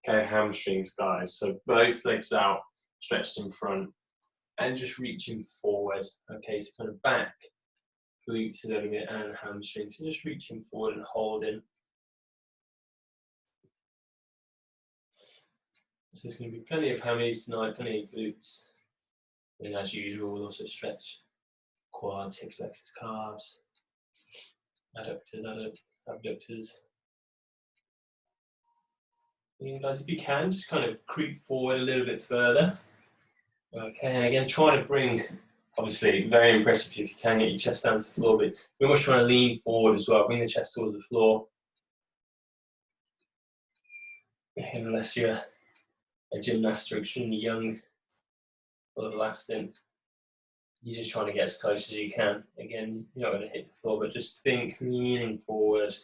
Okay, hamstrings, guys. So both legs out, stretched in front, and just reaching forward. Okay, so kind of back, glutes a little bit, and hamstrings. So just reaching forward and holding. So there's going to be plenty of hammies tonight, plenty of glutes. And as usual, we'll also stretch quads, hip flexors, calves, adductors, abductors. And guys, if you can, just kind of creep forward a little bit further. Okay, and again, try to bring, obviously, very impressive if you can get your chest down to the floor, but we're always trying to lean forward as well, bring the chest towards the floor. Unless you're a gymnast or extremely young, full of elastin, you're just trying to get as close as you can. Again, you're not going to hit the floor, but just think leaning forward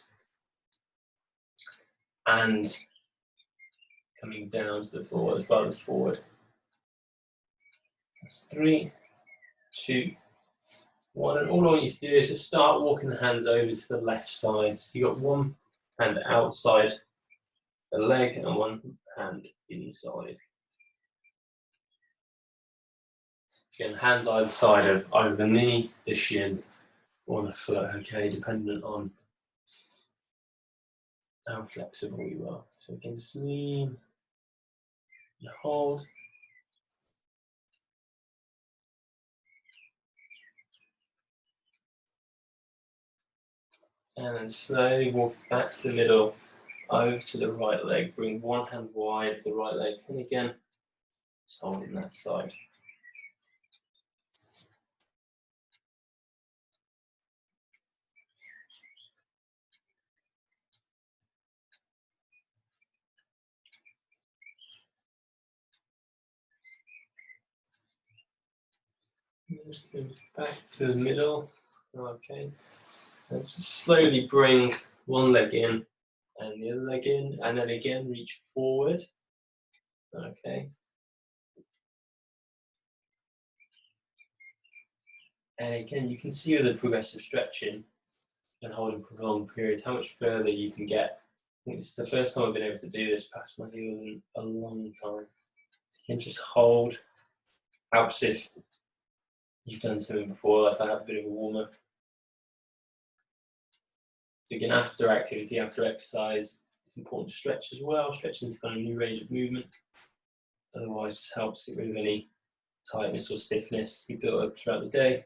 and coming down to the floor as well as forward. That's 3, 2, 1. And all I want you to do is just start walking the hands over to the left side. So you've got one hand outside the leg and one hand inside. Again, hands either side of either the knee, the shin, or the foot, okay, dependent on how flexible you are. So again, just lean and hold. And then slowly walk back to the middle, over to the right leg. Bring one hand wide of the right leg, and again, just holding that side. Back to the middle, okay. And just slowly bring one leg in and the other leg in, and then again reach forward, okay. And again, you can see with the progressive stretching and holding for long periods how much further you can get. I think this is the first time I've been able to do this past my heel in a long time. You can just hold, helps if you've done something before, like I have a bit of a warm-up. So again, after activity, after exercise, it's important to stretch as well. Stretching is kind of a new range of movement. Otherwise, this helps get rid of any tightness or stiffness you built up throughout the day.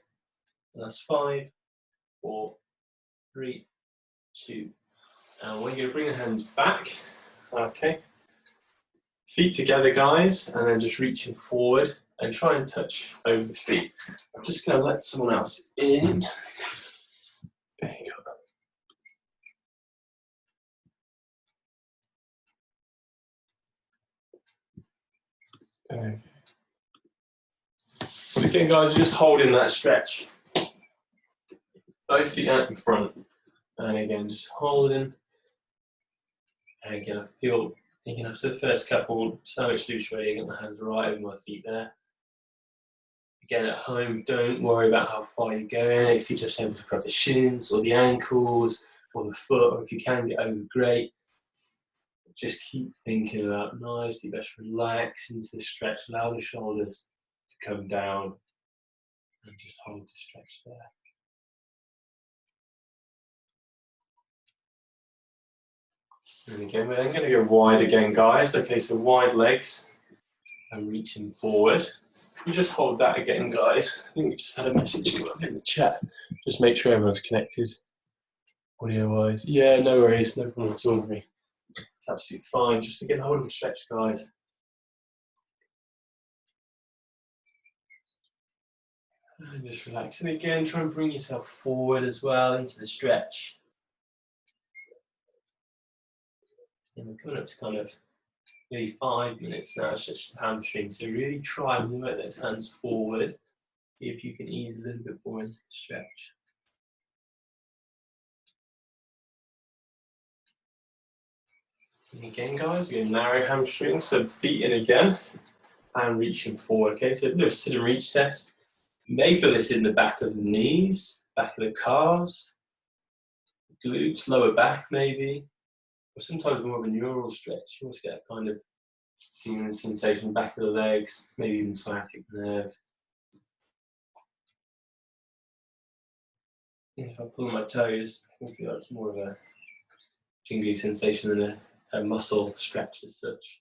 And that's 5, 4, 3, 2. And we're going to bring the hands back. Okay. Feet together, guys, and then just reaching forward and try and touch over the feet. I'm just going to let someone else in. There you go. Okay. So again, guys, just holding that stretch. Both feet out in front. And again, just holding. And again, I feel, thinking after the first couple, so much loose weight, get my hands right over my feet there. Again, at home, don't worry about how far you're going. If you're just able to grab the shins or the ankles or the foot, or if you can get over, great. Just keep thinking about nice, you best relax into the stretch, allow the shoulders to come down and just hold the stretch there. And again, we're then going to go wide again, guys. Okay, so wide legs and reaching forward. We just hold that again, guys. I think we just had a message come up in the chat. Just make sure everyone's connected audio-wise. Yeah, no worries, no problem at all. It's absolutely fine. Just again, hold and stretch, guys. And just relax. And again, try and bring yourself forward as well into the stretch. And we're coming up to kind of maybe 5 minutes now, stretch the hamstrings. So really try and move those hands forward. See if you can ease a little bit more into the stretch. And again, guys, we're going to narrow hamstrings, so feet in again, and reaching forward. Okay, so do a sit and reach test. You may feel this in the back of the knees, back of the calves, glutes, lower back maybe, sometimes more of a neural stretch. You also get a kind of tingling sensation back of the legs, maybe even sciatic nerve. If I pull my toes, I feel like it's more of a tingly sensation than a muscle stretch as such.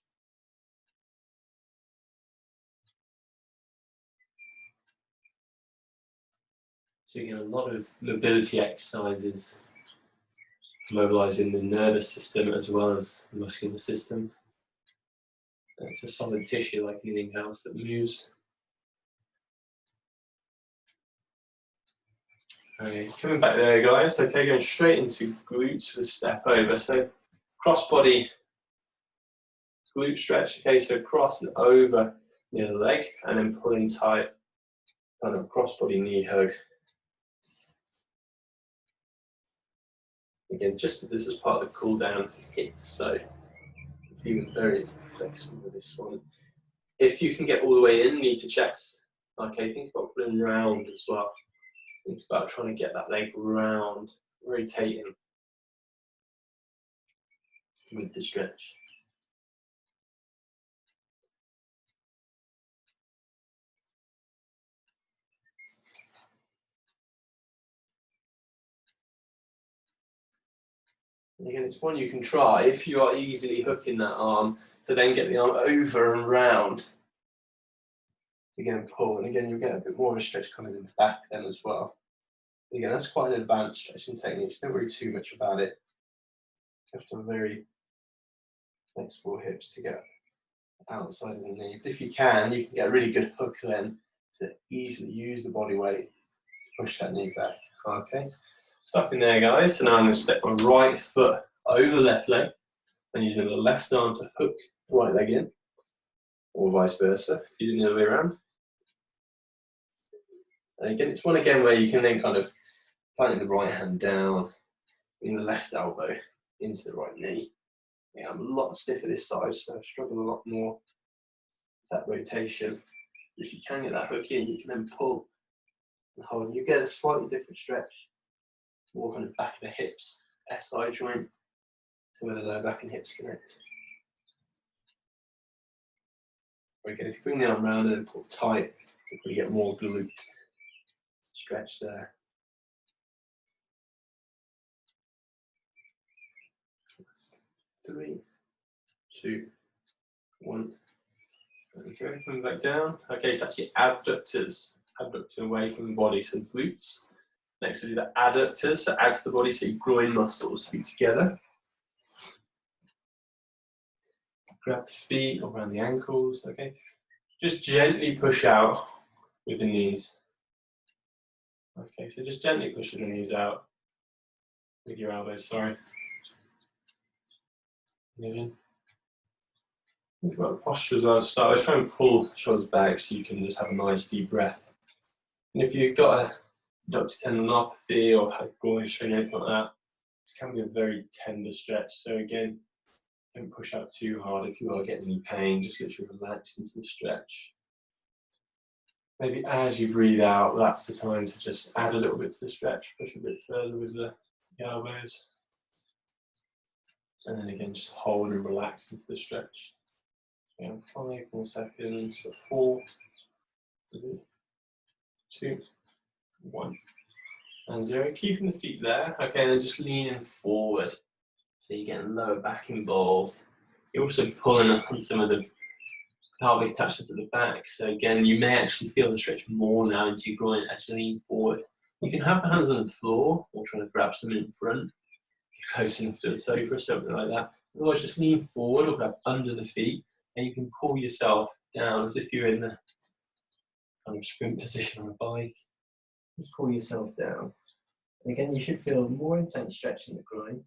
So again, a lot of mobility exercises, mobilising the nervous system as well as the muscular system. It's a solid tissue like anything else that moves. Okay, coming back there, guys. Okay, going straight into glutes with a step over. So cross body glute stretch. Okay, so cross and over near the leg, and then pulling tight, kind of cross body knee hug. Again, just this is part of the cool down for hits. So feeling very flexible with this one. If you can get all the way in, knee to chest. Okay, think about pulling round as well. Think about trying to get that leg round, rotating with the stretch. And again, it's one you can try if you are easily hooking that arm to then get the arm over and round. Again, pull, and again, you'll get a bit more of a stretch coming in the back then as well. Again, that's quite an advanced stretching technique. Don't worry too much about it. You have to have very flexible hips to get outside of the knee. But if you can get a really good hook then to easily use the body weight to push that knee back. Okay, stuck in there, guys. So now I'm going to step my right foot over the left leg and using the left arm to hook the right leg in, or vice versa, if you do the other way around. And again, it's one again where you can then kind of tighten the right hand down, bring the left elbow into the right knee. Yeah, I'm a lot stiffer this side, so I struggle a lot more with that rotation. If you can get that hook in, you can then pull and hold, and you get a slightly different stretch. More kind of back of the hips, SI joint, to where the lower back and hips connect. Again, if you bring the arm around and pull tight, you can get more glute stretch there. Three, two, one. And so coming back down. Okay, so actually abductors, abductor away from the body, so glutes. Next we do the adductors, so add to the body, so your groin muscles, feet together. Grab the feet around the ankles, okay. Just gently push out with the knees. Okay, so just gently pushing the knees out with your elbows, sorry. Think about the posture as well. So I was trying to pull the shoulders back so you can just have a nice deep breath. And if you've got a adductor tendinopathy or have groin strain or anything like that, it can be a very tender stretch. So again, don't push out too hard. If you are getting any pain, just literally relax into the stretch. Maybe as you breathe out, that's the time to just add a little bit to the stretch, push a bit further with the elbows. And then again, just hold and relax into the stretch. 5 more seconds for 4, 3, 2, 1, and 0. Keeping the feet there. Okay, and then just leaning forward. So you're getting lower back involved. You're also pulling up on some of the pelvic attachments at the back. So again, you may actually feel the stretch more now into your groin as you lean forward. You can have the hands on the floor or try to grab something in front. If you're close enough to the sofa or something like that. Otherwise, just lean forward or grab under the feet. And you can pull yourself down as if you're in the kind of sprint position on a bike. Just pull yourself down. And again, you should feel more intense stretch in the groin.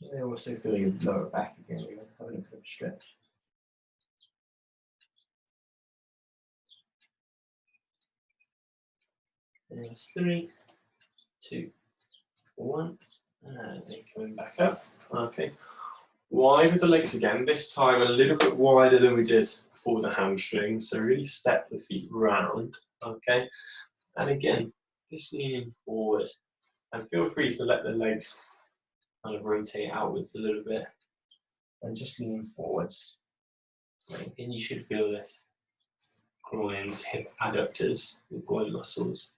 You also feel your lower back again. You're having a bit of a stretch. And it's 3, 2, 1. And then coming back up. Okay. Wide with the legs again, this time a little bit wider than we did before the hamstrings. So really step the feet round, okay? And again, just leaning forward. And feel free to let the legs kind of rotate outwards a little bit. And just lean forwards. And you should feel this. Groins, hip adductors, the groin muscles.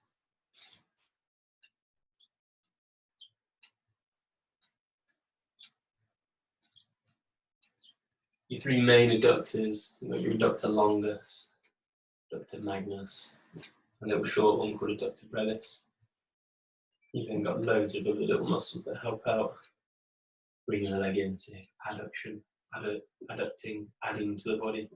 Your three main adductors, you've got your adductor longus, adductor magnus, a little short one called adductor brevis. You've then got loads of other little muscles that help out bringing the leg into adduction, adducting, adding to the body.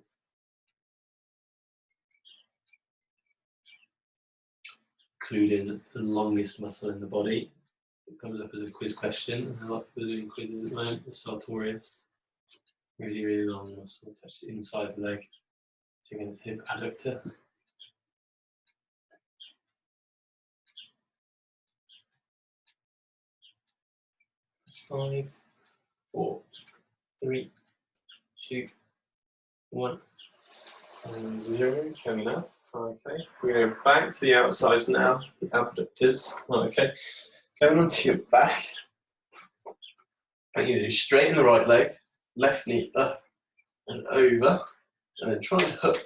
Including the longest muscle in the body. It comes up as a quiz question. A lot of people are doing quizzes at the moment. The sartorius. Really, really long muscle touches inside the leg. So again, it's hip adductor. 5, 4, 3, 2, 1, and 0. Coming up. Okay. We're going to go back to the outsides now. The abductors. Okay. Going onto your back. And you're going to do straighten the right leg, left knee up and over, and then try and hook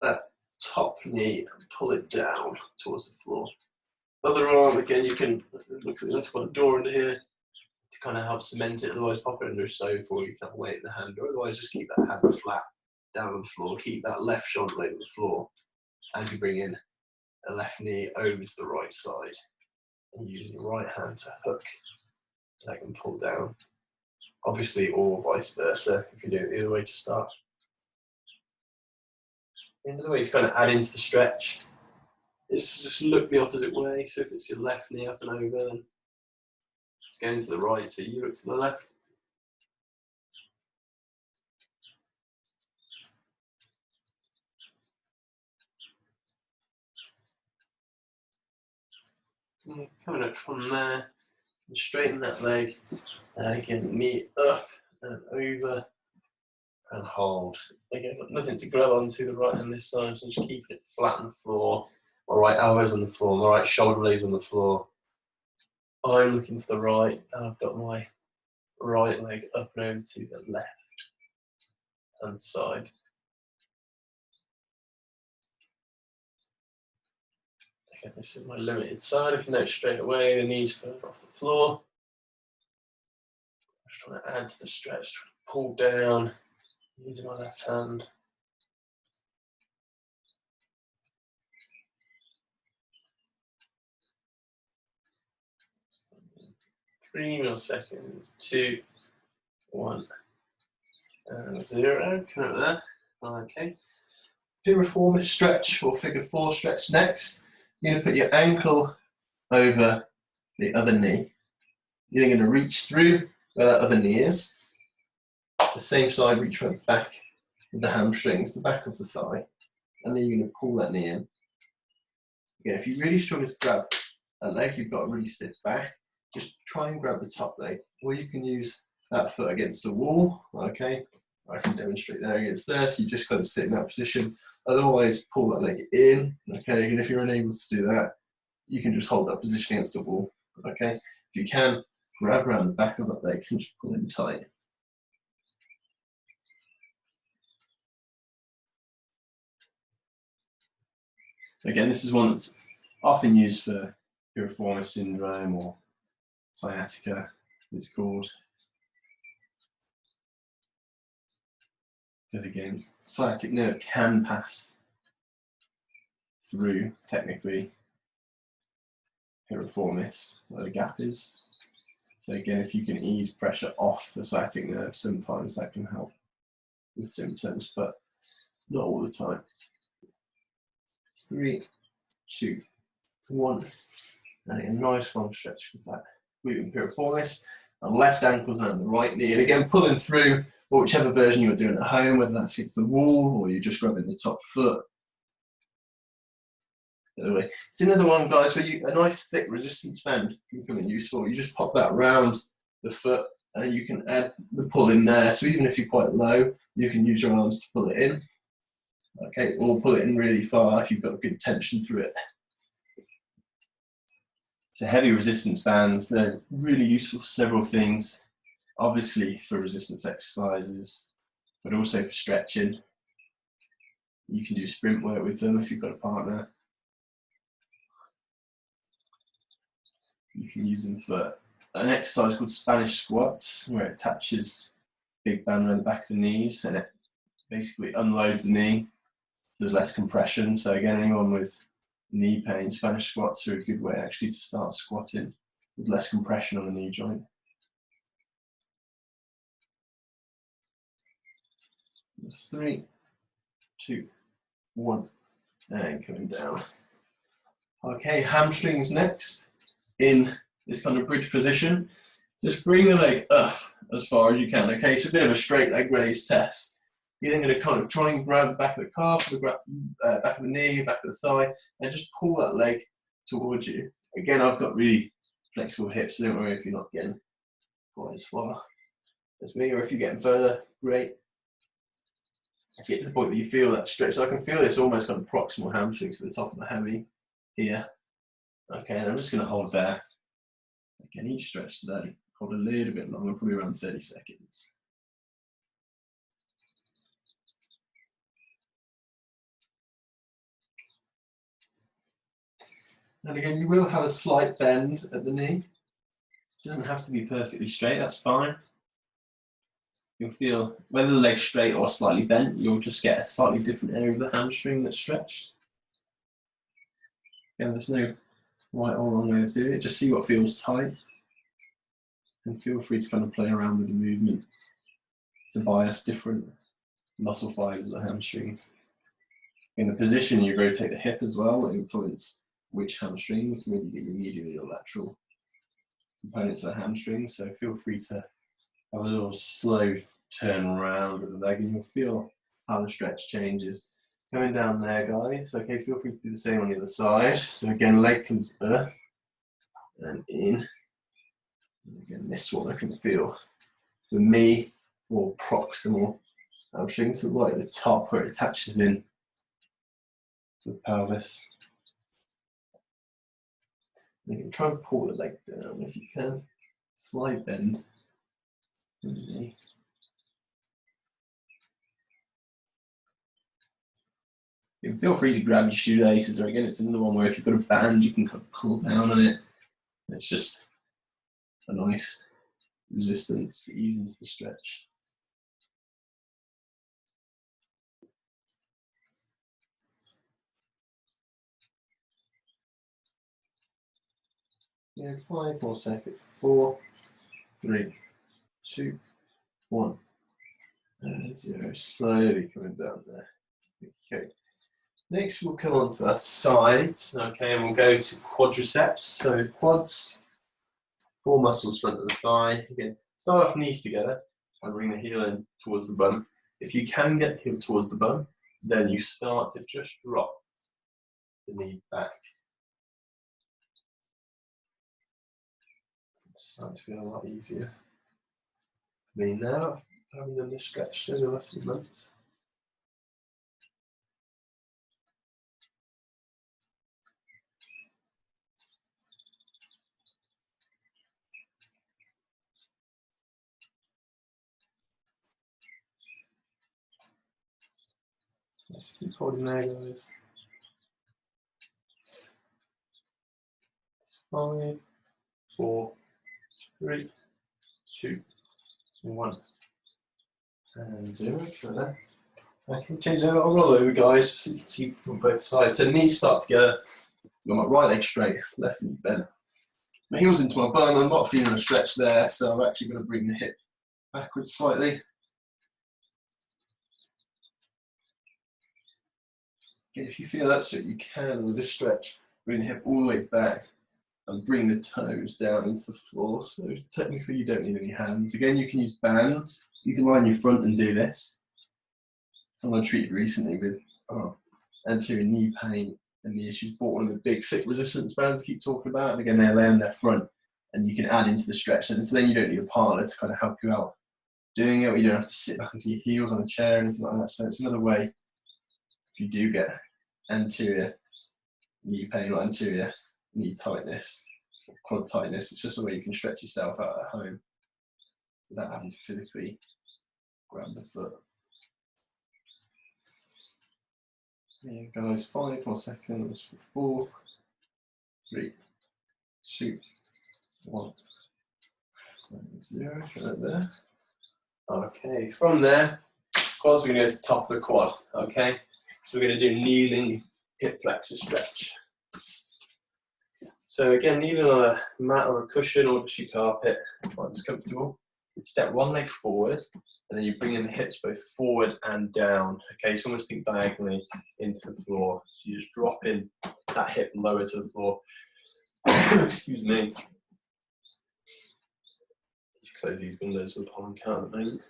that top knee and pull it down towards the floor. Other arm, again, you can look at I've got a door under here to kind of help cement it, otherwise pop it under a sofa, or you can have weight in the hand, or otherwise just keep that hand flat down on the floor. Keep that left shoulder blade on the floor as you bring in a left knee over to the right side, and using your right hand to hook leg and pull down. Obviously, or vice versa, if you're doing it the other way to start. Another way to kind of add into the stretch is to just look the opposite way. So if it's your left knee up and over, then it's going to the right, so you look to the left. And coming up from there, and straighten that leg, and again, knee up and over, and hold. Again, nothing to grab onto the right hand this time, so just keep it flat on the floor. My right elbow's on the floor, my right shoulder blade's on the floor. I'm looking to the right, and I've got my right leg up and over to the left hand side. Okay, this is my limited side. If you note straight away, the knees further off the floor. Just trying to add to the stretch, trying to pull down using my left hand. 3 milliseconds, 2, 1, and 0. Come out there. Okay. Piriformis stretch or figure 4 stretch next. You're going to put your ankle over the other knee. You're going to reach through where that other knee is. The same side, reach from the back of the hamstrings, the back of the thigh. And then you're going to pull that knee in. Again, if you really struggle to grab that leg, you've got a really stiff back, just try and grab the top leg. Or you can use that foot against a wall. Okay, I can demonstrate there against there. So you just kind of sit in that position. Otherwise, pull that leg in. Okay, and if you're unable to do that, you can just hold that position against the wall. Okay, if you can, grab around the back of that leg and just pull in tight. Again, this is one that's often used for piriformis syndrome or sciatica, it's called. Because again, sciatic nerve can pass through, technically, piriformis, where the gap is. So again, if you can ease pressure off the sciatic nerve, sometimes that can help with symptoms, but not all the time. 3, 2, 1, and a nice long stretch with that glute piriformis. And left ankle's on the right knee, and again pulling through, or whichever version you're doing at home, whether that's against the wall or you're just grabbing the top foot. Anyway, it's another one, guys, where a nice thick resistance band can come in useful. You just pop that round the foot, and you can add the pull in there. So even if you're quite low, you can use your arms to pull it in. Okay, or pull it in really far if you've got good tension through it. So heavy resistance bands, they're really useful for several things. Obviously for resistance exercises, but also for stretching. You can do sprint work with them if you've got a partner. You can use them for an exercise called Spanish squats, where it attaches big band around the back of the knees and it basically unloads the knee, so there's less compression. So again, anyone with knee pain, Spanish squats are a good way actually to start squatting with less compression on the knee joint. That's 3, 2, 1, and coming down. Okay, hamstrings next. In this kind of bridge position, just bring the leg up as far as you can. Okay, so a bit of a straight leg raise test. You're then going to kind of try and grab the back of the calf, the back of the knee, back of the thigh, and just pull that leg towards you. Again, I've got really flexible hips, so don't worry if you're not getting quite as far as me, or if you're getting further, great. Let's get to the point that you feel that stretch. So I can feel this almost kind of proximal hamstrings to the top of the hammy here. Okay, and I'm just going to hold there. Again, each stretch today, hold a little bit longer, probably around 30 seconds. And again, you will have a slight bend at the knee. It doesn't have to be perfectly straight, that's fine. You'll feel whether the leg's straight or slightly bent, you'll just get a slightly different area of the hamstring that's stretched. Again, there's no right or wrong way of doing it, just see what feels tight. And feel free to kind of play around with the movement to bias different muscle fibers of the hamstrings. In the position, you rotate the hip as well, will influence which hamstring, whether you get your medial or lateral components of the hamstring. So feel free to have a little slow turn around with the leg and you'll feel how the stretch changes. Going down there, guys. Okay, feel free to do the same on the other side. So again, leg comes up and in. And again, this one I can feel for me more proximal hamstring, so right at the top where it attaches in to the pelvis. And you can try and pull the leg down if you can. Slight bend in the knee. You can feel free to grab your shoelaces, or again, it's another one where if you've got a band, you can kind of pull down on it. It's just a nice resistance to ease into the stretch. Yeah, 5 more seconds. 4, 3, 2, 1, and 0. Slowly coming down there. Okay. Next, we'll come on to our sides. Okay, and we'll go to quadriceps. So quads, 4 muscles front of the thigh. Again, start off knees together and bring the heel in towards the bum. If you can get the heel towards the bum, then you start to just drop the knee back. It's starting to feel a lot easier for me now, having done this stretch over the last few months. Just keep holding there, guys. 5, 4, 3, 2, 1, and 0. Try that. I can change that. I'll roll over, guys, so you can see from both sides. So knees start together. Got my right leg straight, left knee bent. My heel's into my bum. I'm not feeling a stretch there, so I'm actually going to bring the hip backwards slightly. Again, if you feel that, so you can with this stretch, bring the hip all the way back and bring the toes down into the floor. So technically, you don't need any hands. Again, you can use bands. You can lie on your front and do this. Someone I treated recently with anterior knee pain and the issues, bought one of the big thick resistance bands I keep talking about, and again they lay on their front and you can add into the stretch, and so then you don't need a partner to kind of help you out doing it, or you don't have to sit back into your heels on a chair or anything like that. So it's another way, if you do get anterior knee pain or anterior knee tightness, quad tightness. It's just a way you can stretch yourself out at home without having to physically grab the foot. Yeah, guys, 5 more seconds. 4, 3, 2, 1. 0. Right there. Okay, from there, quads, we're going to go to the top of the quad. Okay, so we're going to do kneeling hip flexor stretch. So again, kneeling on a mat or a cushion or just your carpet, quite comfortable. Step one leg forward, and then you bring in the hips both forward and down. Okay, so almost think diagonally into the floor. So you just drop in that hip lower to the floor. Excuse me. Just close these windows with pollen count at the moment.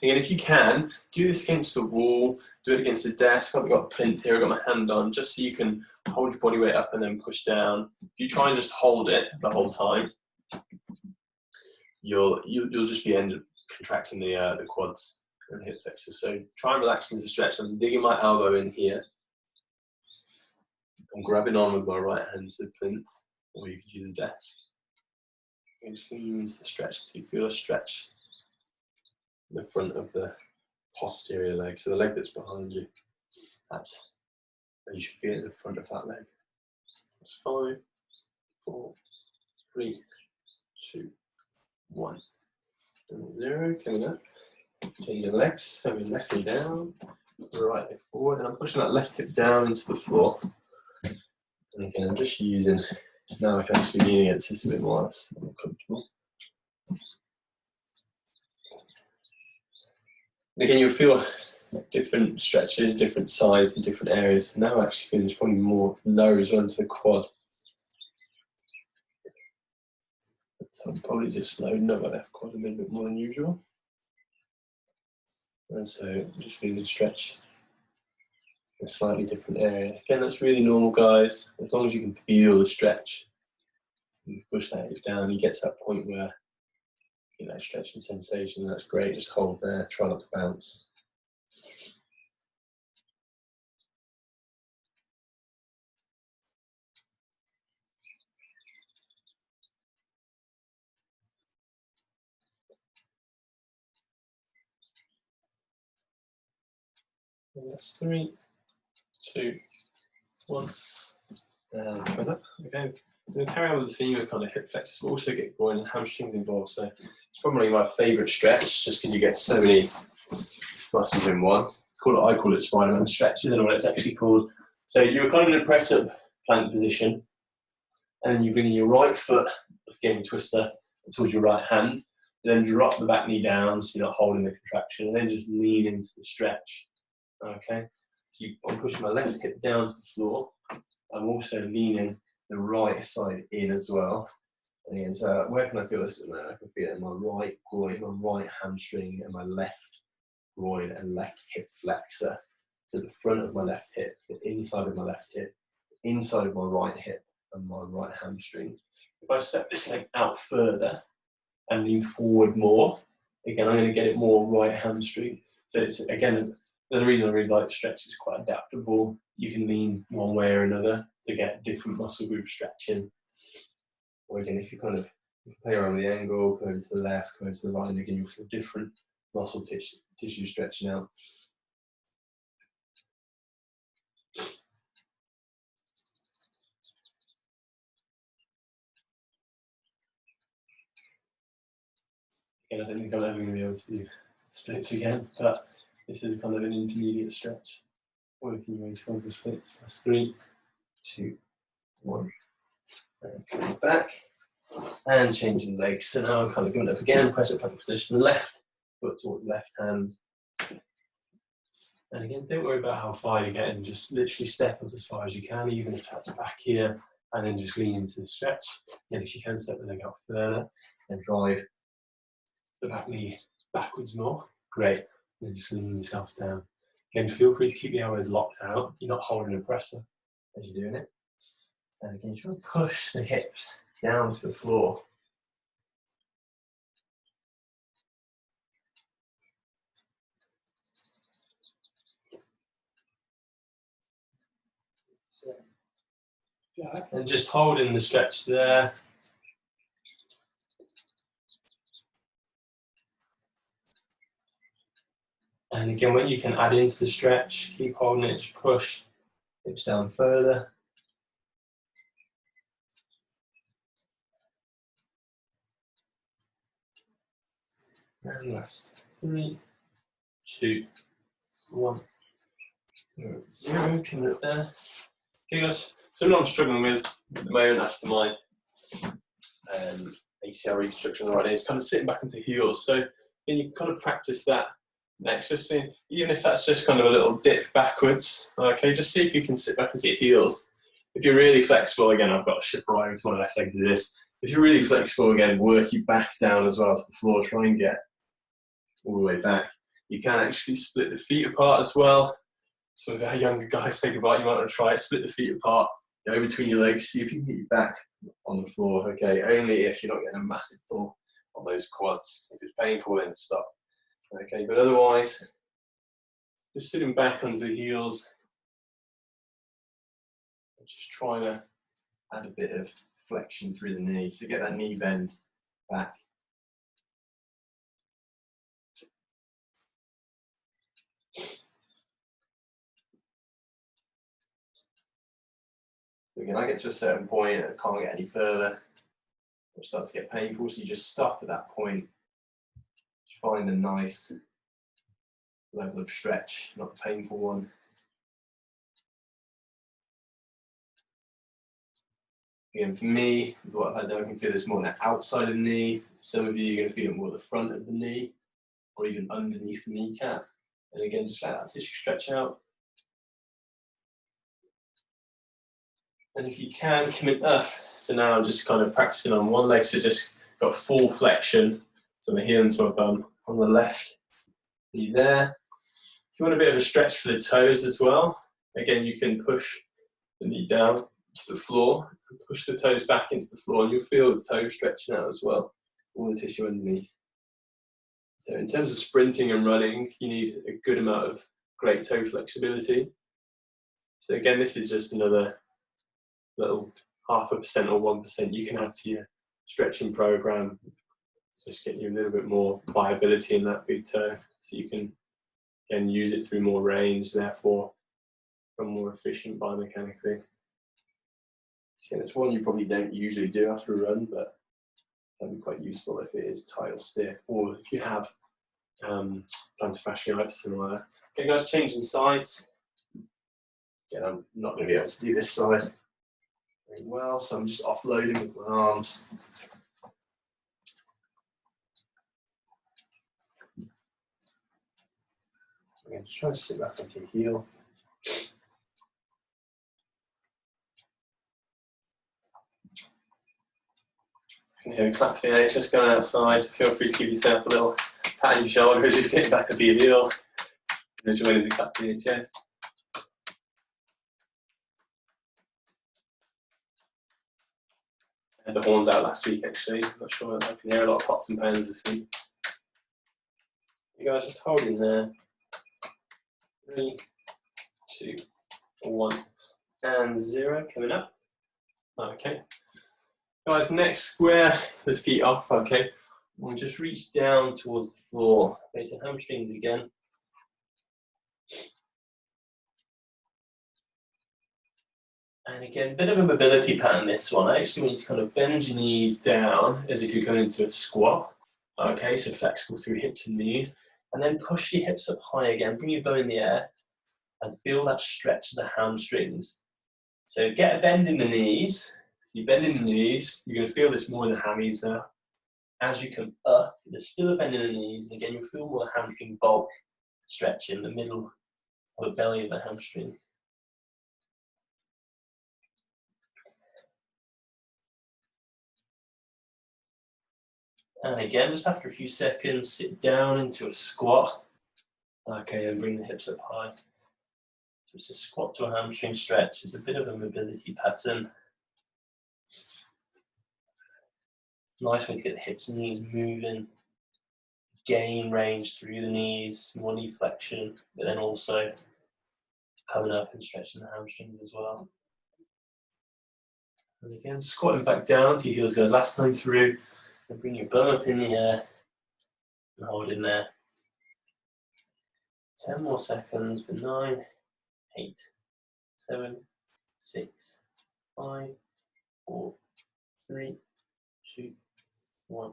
Again, if you can, do this against the wall, do it against the desk. I've got a plinth here, I've got my hand on, just so you can hold your body weight up and then push down. If you try and just hold it the whole time, you'll just be contracting the quads and the hip flexors. So try and relax into the stretch. I'm digging my elbow in here. I'm grabbing on with my right hand to the plinth, or you could use the desk. And just lean into the stretch until you feel a stretch in the front of the posterior leg, so the leg that's behind you. That's, you should feel it in the front of that leg. That's 5, 4, 3, 2, 1, and 0. Coming up, changing legs. So we left knee down, right leg forward, and I'm pushing that left hip down into the floor. And again, I'm just using, now I can actually lean against this a bit more, it's more comfortable. And again, you'll feel different stretches, different sides in different areas. And now I actually feel there's probably more lower as well into the quad. So I'm probably just loading up my left quad a little bit more than usual. And so just feeling stretch in a slightly different area. Again, that's really normal, guys. As long as you can feel the stretch, you push that hip down, you get to that point where you know stretching sensation, that's great. Just hold there, try not to bounce. And that's 3, 2, 1. And coming up. Okay. I'm going to carry on with the theme of kind of hip flexors, but also get groin and hamstrings involved. So it's probably my favourite stretch, just because you get so many muscles in one. I call it Spider-Man stretch. I don't know what it's actually called. So you're kind of in a press-up plank position, and then you bring in your right foot, again twister, towards your right hand, and then drop the back knee down so you're not holding the contraction, and then just lean into the stretch. Okay. So I'm pushing my left hip down to the floor. I'm also leaning the right side in as well. And again, so where can I feel this? I can feel it in my right groin, my right hamstring, and my left groin and left hip flexor. So the front of my left hip, the inside of my left hip, the inside of my right hip, and my right hamstring. If I step this leg out further and lean forward more, again, I'm going to get it more right hamstring. So it's, again, the reason I really like the stretch is quite adaptable. You can lean one way or another to get different muscle group stretching. Or again, if you kind of play around with the angle, go to the left, go to the right, and again, you'll feel different muscle tissue stretching out. Again, I don't think I'm ever going to be able to do splits again, but this is kind of an intermediate stretch. Working your way towards the splits. That's 3, 2, 1. And coming back and changing legs. So now I'm kind of going up again, press up plank position, left foot towards left hand. And again, don't worry about how far you're getting, just literally step up as far as you can, even if that's back here, and then just lean into the stretch. And if you can, step the leg out further and drive the back knee backwards more. Great. And then just lean yourself down. Again, feel free to keep the elbows locked out. You're not holding a pressor as you're doing it. And again, you want to push the hips down to the floor. So And just holding the stretch there. And again, when you can add into the stretch, keep holding it, just push hips down further. And last 3, 2, 1, 0. Coming up there. Okay, guys. So what I'm struggling with at the moment after my ACL reconstruction already is kind of sitting back into heels. So you can kind of practice that next. Just see, even if that's just kind of a little dip backwards. Okay, just see if you can sit back into your heels. If you're really flexible, again, I've got a ship right with my left leg to do this. If you're really flexible, again, work your back down as well to the floor. Try and get all the way back. You can actually split the feet apart as well. So if our younger guys think about it, you might want to try it, split the feet apart, go between your legs, see if you can get your back on the floor, okay? Only if you're not getting a massive pull on those quads. If it's painful, then stop, okay? But otherwise, just sitting back under the heels, just trying to add a bit of flexion through the knee, so get that knee bend back. Again, I get to a certain point and I can't get any further. It starts to get painful, so you just stop at that point. Just find a nice level of stretch, not a painful one. Again, for me, what I've had there, I can feel this more on the outside of the knee. Some of you are going to feel it more at the front of the knee, or even underneath the kneecap. And again, just let that tissue stretch out. And if you can, commit up. So now I'm just kind of practicing on one leg, so just got full flexion. So my heel into my bum on the left knee there. If you want a bit of a stretch for the toes as well, again, you can push the knee down to the floor and push the toes back into the floor, and you'll feel the toes stretching out as well, all the tissue underneath. So in terms of sprinting and running, you need a good amount of great toe flexibility. So again, this is just another little 0.5% or 1% you can add to your stretching program. So just getting you a little bit more pliability in that big toe, so you can again use it through more range, therefore become more efficient biomechanically. So it's one you probably don't usually do after a run, but can be quite useful if it is tight or stiff, or if you have plantar fasciitis or something like that. Okay, guys, changing sides. Again, I'm not going to be able to do this side very well, so I'm just offloading with my arms. Again, just try to sit back onto your heel. You can hear the clap for the NHS going outside, so feel free to give yourself a little pat on your shoulder as you sit back at your heel and joining the clap for the NHS. And the horns out last week, actually. I'm not sure, I can hear a lot of pots and pans this week. You guys just hold in there. 3, 2, 1, and 0 coming up. Okay. Guys, next, square the feet off, okay? We'll just reach down towards the floor. Okay, so hamstrings again. And again, a bit of a mobility pattern, this one. I actually want you to kind of bend your knees down as if you're coming into a squat. Okay, so flexible through hips and knees. And then push your hips up high again, bring your bow in the air, and feel that stretch of the hamstrings. So get a bend in the knees. So you bend in the knees, you're going to feel this more in the hammies now. As you come up, there's still a bend in the knees, and again, you'll feel more hamstring bulk stretch in the middle of the belly of the hamstring. And again, just after a few seconds, sit down into a squat. Okay, and bring the hips up high. So it's a squat to a hamstring stretch. It's a bit of a mobility pattern. Nice way to get the hips and knees moving. Gain range through the knees, more knee flexion, but then also coming up and stretching the hamstrings as well. And again, squatting back down to your heels goes last time through. And bring your bum up in the air and hold in there. 10 more seconds for 9, 8, 7, 6, 5, 4, 3, 2, 1.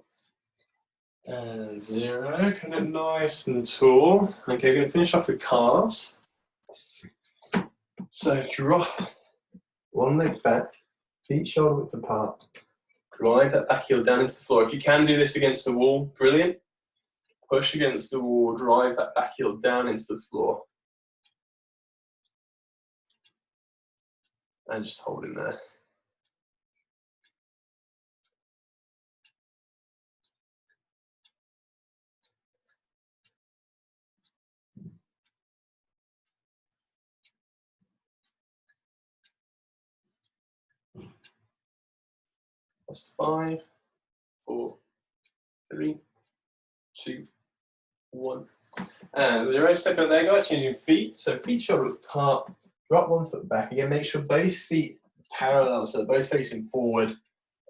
And 0. Kind of nice and tall. Okay, we're going to finish off with calves. So drop one leg back, feet shoulder width apart. Drive that back heel down into the floor. If you can do this against the wall, brilliant. Push against the wall, drive that back heel down into the floor. And just hold in there. That's 5, 4, 3, 2, 1. And 0. Step out there, guys. Changing feet. So feet shoulder width apart. Drop one foot back. Again, make sure both feet parallel, so they're both facing forward. And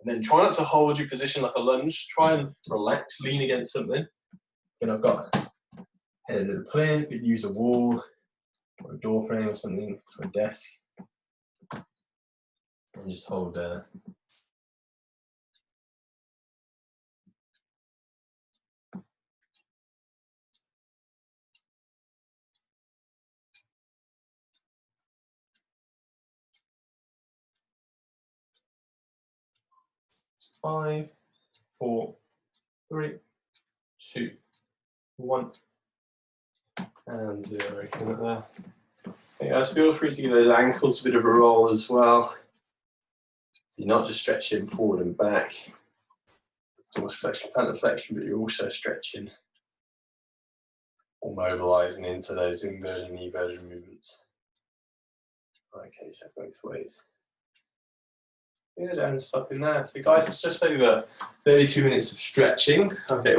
then try not to hold your position like a lunge. Try and relax, lean against something. Then I've got head into the plinth. We could use a wall or a door frame or something for a desk. And just hold there. It's 5, 4, 3, 2, 1. And 0. Come up there. Okay, guys, feel free to give those ankles a bit of a roll as well. So you're not just stretching forward and back. It's almost flexion, plantar flexion, but you're also stretching or mobilizing into those inversion and eversion movements. Okay, so both ways. Good, and stop in there. So guys, it's just over 32 minutes of stretching. Okay.